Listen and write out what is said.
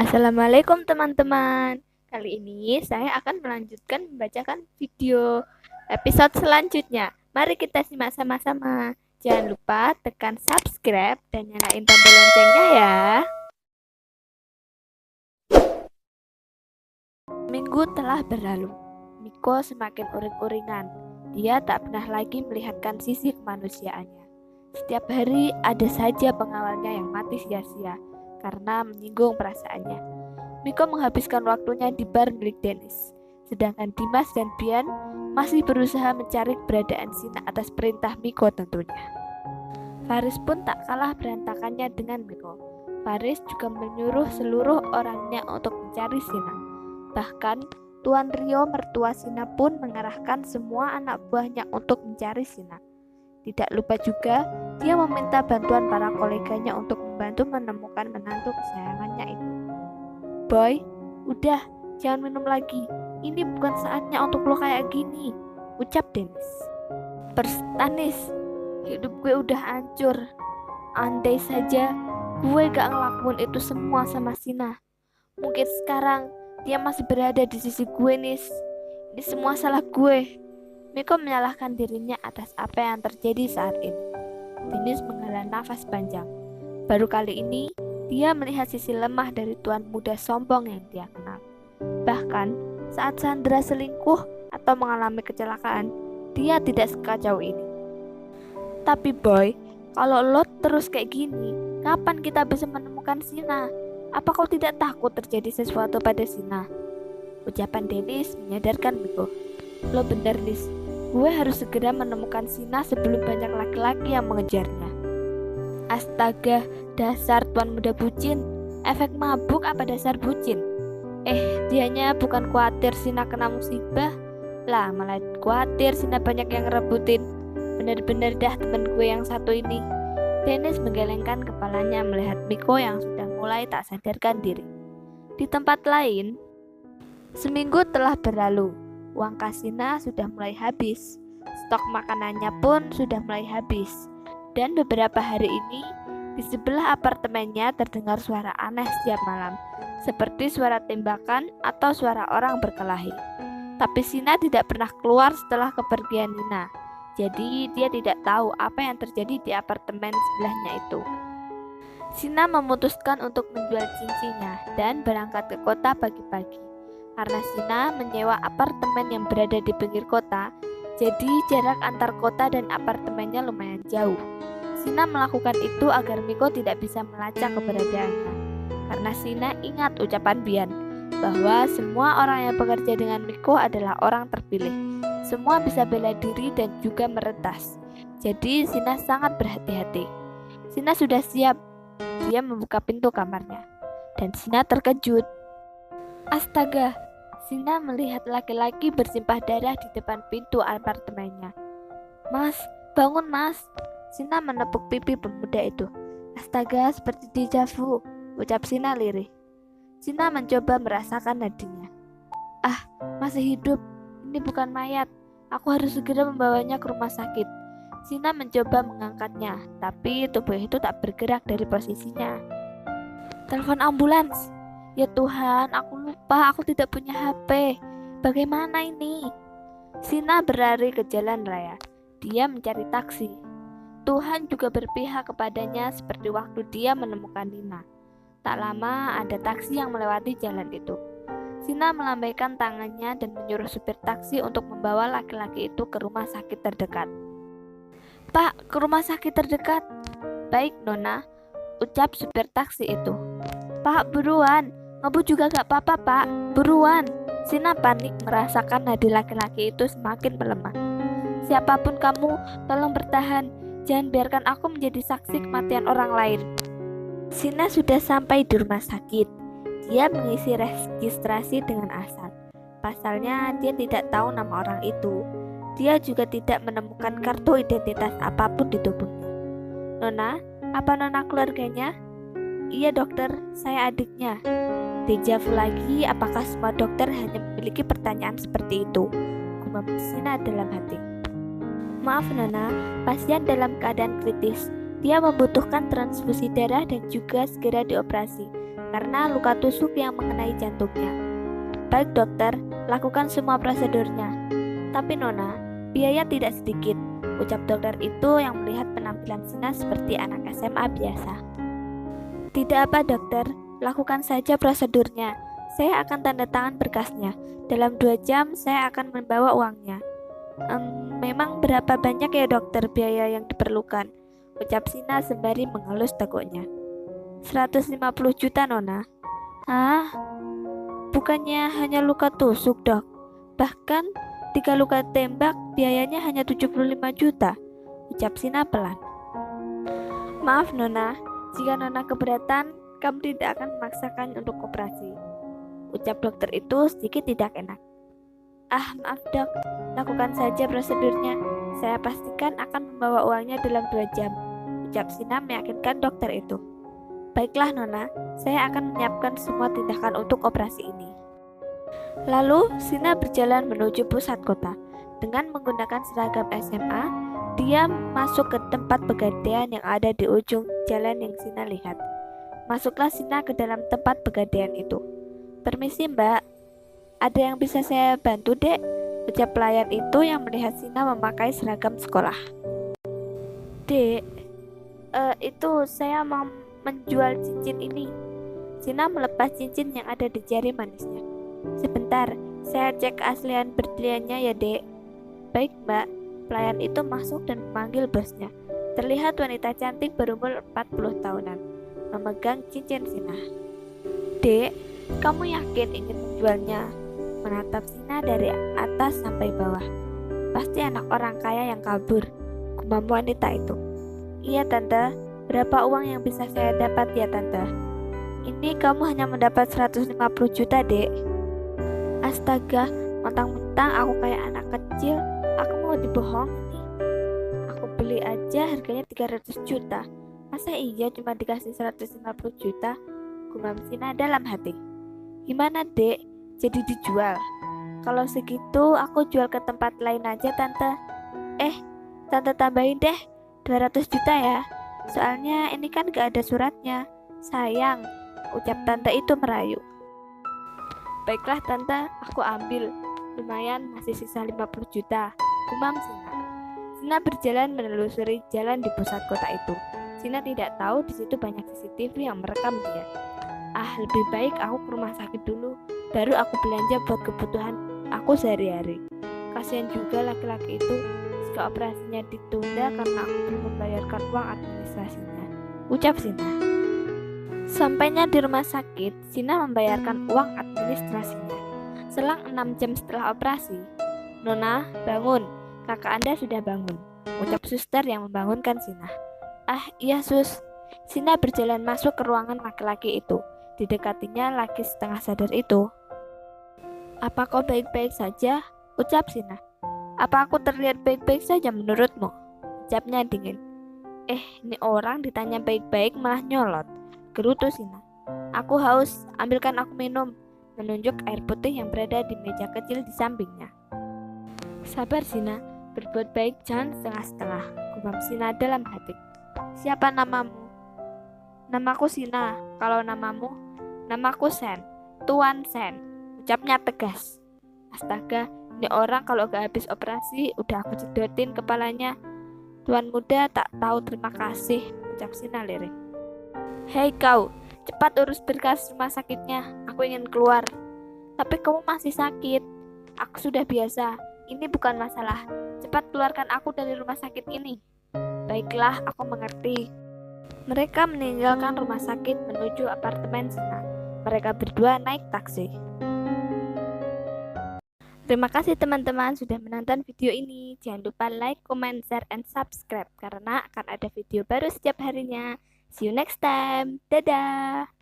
Assalamualaikum teman-teman. Kali ini saya akan melanjutkan membacakan video episode selanjutnya. Mari kita simak sama-sama. Jangan lupa tekan subscribe dan nyalain tombol loncengnya ya. Minggu telah berlalu. Miko semakin uring-uringan. Dia tak pernah lagi melihatkan sisi kemanusiaannya. Setiap hari ada saja pengawalnya yang mati sia-sia karena menyinggung perasaannya. Miko menghabiskan waktunya di bar milik Dennis, sedangkan Dimas dan Bian masih berusaha mencari keberadaan Sina atas perintah Miko tentunya. Faris pun tak kalah berantakannya dengan Miko. Faris juga menyuruh seluruh orangnya untuk mencari Sina. Bahkan Tuan Rio mertua Sina pun mengarahkan semua anak buahnya untuk mencari Sina. Tidak lupa juga dia meminta bantuan para koleganya untuk membantu menemukan menantu kesayangannya itu. Boy, udah, jangan minum lagi. Ini bukan saatnya untuk lo kayak gini, ucap Dennis. Tanis, hidup gue udah hancur. Andai saja gue gak ngelakuin itu semua sama Sina. Mungkin sekarang dia masih berada di sisi gue, Nis. Ini semua salah gue. Miko menyalahkan dirinya atas apa yang terjadi saat ini. Dennis menghela nafas panjang. Baru kali ini, dia melihat sisi lemah dari tuan muda sombong yang dia kenal. Bahkan, saat Sandra selingkuh atau mengalami kecelakaan, dia tidak sekacau ini. Tapi Boy, kalau lo terus kayak gini, kapan kita bisa menemukan Sina? Apa kau tidak takut terjadi sesuatu pada Sina? Ucapan Dennis menyadarkan Miko. Lo bener, Nis. Gue harus segera menemukan Sina sebelum banyak laki-laki yang mengejarnya. Astaga, dasar tuan muda bucin. Efek mabuk apa dasar bucin? Dianya bukan khawatir Sina kena musibah, lah malah khawatir Sina banyak yang rebutin. Bener-bener dah temen gue yang satu ini. Dennis menggelengkan kepalanya melihat Miko yang sudah mulai tak sadarkan diri. Di tempat lain, seminggu telah berlalu. Uang kas Sina sudah mulai habis. Stok makanannya pun sudah mulai habis. Dan beberapa hari ini, di sebelah apartemennya terdengar suara aneh setiap malam, seperti suara tembakan atau suara orang berkelahi. Tapi Sina tidak pernah keluar setelah kepergian Nina. Jadi dia tidak tahu apa yang terjadi di apartemen sebelahnya itu. Sina memutuskan untuk menjual cincinnya dan berangkat ke kota pagi-pagi. Karena Sina menyewa apartemen yang berada di pinggir kota, jadi jarak antar kota dan apartemennya lumayan jauh. Sina melakukan itu agar Miko tidak bisa melacak keberadaannya. Karena Sina ingat ucapan Bian, bahwa semua orang yang bekerja dengan Miko adalah orang terpilih. Semua bisa bela diri dan juga merentas. Jadi Sina sangat berhati-hati. Sina sudah siap. Dia membuka pintu kamarnya. Dan Sina terkejut. Astaga, Sina melihat laki-laki bersimpah darah di depan pintu apartemennya. Mas, bangun mas. Sina menepuk pipi pemuda itu. Astaga, seperti dejavu, ucap Sina lirih. Sina mencoba merasakan nadinya. Masih hidup. Ini bukan mayat. Aku harus segera membawanya ke rumah sakit. Sina mencoba mengangkatnya, tapi tubuh itu tak bergerak dari posisinya. Telepon ambulans. Ya Tuhan, aku lupa aku tidak punya HP. Bagaimana ini? Sina berlari ke jalan raya. Dia mencari taksi. Tuhan juga berpihak kepadanya seperti waktu dia menemukan Nina. Tak lama ada taksi yang melewati jalan itu. Sina melambaikan tangannya dan menyuruh supir taksi untuk membawa laki-laki itu ke rumah sakit terdekat. Pak, ke rumah sakit terdekat. Baik, Nona, ucap supir taksi itu. Pak, buruan. Ngebut juga gak apa-apa, Pak. Buruan. Sina panik merasakan nadi laki-laki itu semakin melemah. Siapapun kamu, tolong bertahan. Jangan biarkan aku menjadi saksi kematian orang lain. Sina sudah sampai di rumah sakit. Dia mengisi registrasi dengan asal. Pasalnya, dia tidak tahu nama orang itu. Dia juga tidak menemukan kartu identitas apapun di tubuhnya. Nona, apa Nona keluarganya? Iya dokter, saya adiknya. Dejavu lagi, apakah semua dokter hanya memiliki pertanyaan seperti itu? Gumam Sina dalam hati. Maaf Nona, pasien dalam keadaan kritis. Dia membutuhkan transfusi darah dan juga segera dioperasi. karena luka tusuk yang mengenai jantungnya. Baik dokter, lakukan semua prosedurnya. Tapi Nona, biaya tidak sedikit, ucap dokter itu yang melihat penampilan Sina seperti anak SMA biasa. Tidak apa dokter, lakukan saja prosedurnya. Saya akan tanda tangan berkasnya. Dalam 2 jam saya akan membawa uangnya. Memang berapa banyak ya dokter biaya yang diperlukan? Ucap Sina sembari mengelus teguknya. 150 juta Nona. Hah? Bukannya hanya luka tusuk dok? Bahkan 3 luka tembak biayanya hanya 75 juta. Ucap Sina pelan. Maaf Nona, jika Nona keberatan, kamu tidak akan memaksakan untuk operasi. Ucap dokter itu sedikit tidak enak. Maaf dok, lakukan saja prosedurnya. Saya pastikan akan membawa uangnya dalam 2 jam. Ucap Sina meyakinkan dokter itu. Baiklah Nona, saya akan menyiapkan semua tindakan untuk operasi ini. Lalu Sina berjalan menuju pusat kota. Dengan menggunakan seragam SMA, dia masuk ke tempat pegadaian yang ada di ujung jalan yang Sina lihat. Masuklah Sina ke dalam tempat pegadaian itu. Permisi mbak, ada yang bisa saya bantu dek? Ucap pelayan itu yang melihat Sina memakai seragam sekolah. Dek, itu saya mau menjual cincin ini. Sina melepas cincin yang ada di jari manisnya. Sebentar, saya cek keaslian berliannya ya dek. Baik mbak. Pelayan itu masuk dan memanggil bosnya. Terlihat wanita cantik berumur 40 tahunan, memegang cincin Sina. Dek, kamu yakin ingin menjualnya? Menatap Sina dari atas sampai bawah. Pasti anak orang kaya yang kabur, gumam wanita itu. Iya tante, berapa uang yang bisa saya dapat ya tante? Ini kamu hanya mendapat 150 juta dek. Astaga, mentang-mentang aku kayak anak kecil, aku mau dibohongi. Aku beli aja harganya 300 juta. Masa iya cuma dikasih 150 juta? Gumam Sina dalam hati. Gimana dek, jadi dijual? Kalau segitu aku jual ke tempat lain aja tante. Tante tambahin deh 200 juta ya. Soalnya ini kan gak ada suratnya. Sayang, ucap tante itu merayu. Baiklah tante, aku ambil. Lumayan masih sisa 50 juta. Gumam Sina. Sina berjalan menelusuri jalan di pusat kota itu. Sina tidak tahu di situ banyak CCTV yang merekam dia. Lebih baik aku ke rumah sakit dulu, baru aku belanja buat kebutuhan aku sehari-hari. Kasihan juga laki-laki itu jika operasinya ditunda karena aku belum membayarkan uang administrasinya. Ucap Sina. Sampainya di rumah sakit, Sina membayarkan uang administrasinya. Selang 6 jam setelah operasi, Nona, bangun, kakak Anda sudah bangun, ucap suster yang membangunkan Sina. Iya sus. Sina berjalan masuk ke ruangan laki-laki itu. Didekatinya laki setengah sadar itu. Apa kau baik-baik saja? Ucap Sina. Apa aku terlihat baik-baik saja menurutmu? Ucapnya dingin. Ini orang ditanya baik-baik malah nyolot. Gerutu Sina. Aku haus, ambilkan aku minum. Menunjuk air putih yang berada di meja kecil di sampingnya. Sabar Sina, berbuat baik jangan setengah-setengah, gumam Sina dalam hati. Siapa namamu? Namaku Sina. Kalau namamu? Namaku Sen, Tuan Sen. Ucapnya tegas. Astaga, ini orang kalau gak habis operasi udah aku cedotin kepalanya. Tuan muda tak tahu terima kasih, ucap Sina lirih. Hei kau, cepat urus berkas rumah sakitnya. Aku ingin keluar. Tapi kamu masih sakit. Aku sudah biasa. Ini bukan masalah. Cepat keluarkan aku dari rumah sakit ini. Baiklah, aku mengerti. Mereka meninggalkan rumah sakit menuju apartemen Sina. Mereka berdua naik taksi. Terima kasih teman-teman sudah menonton video ini. Jangan lupa like, comment, share, and subscribe karena akan ada video baru setiap harinya. See you next time. Dadah.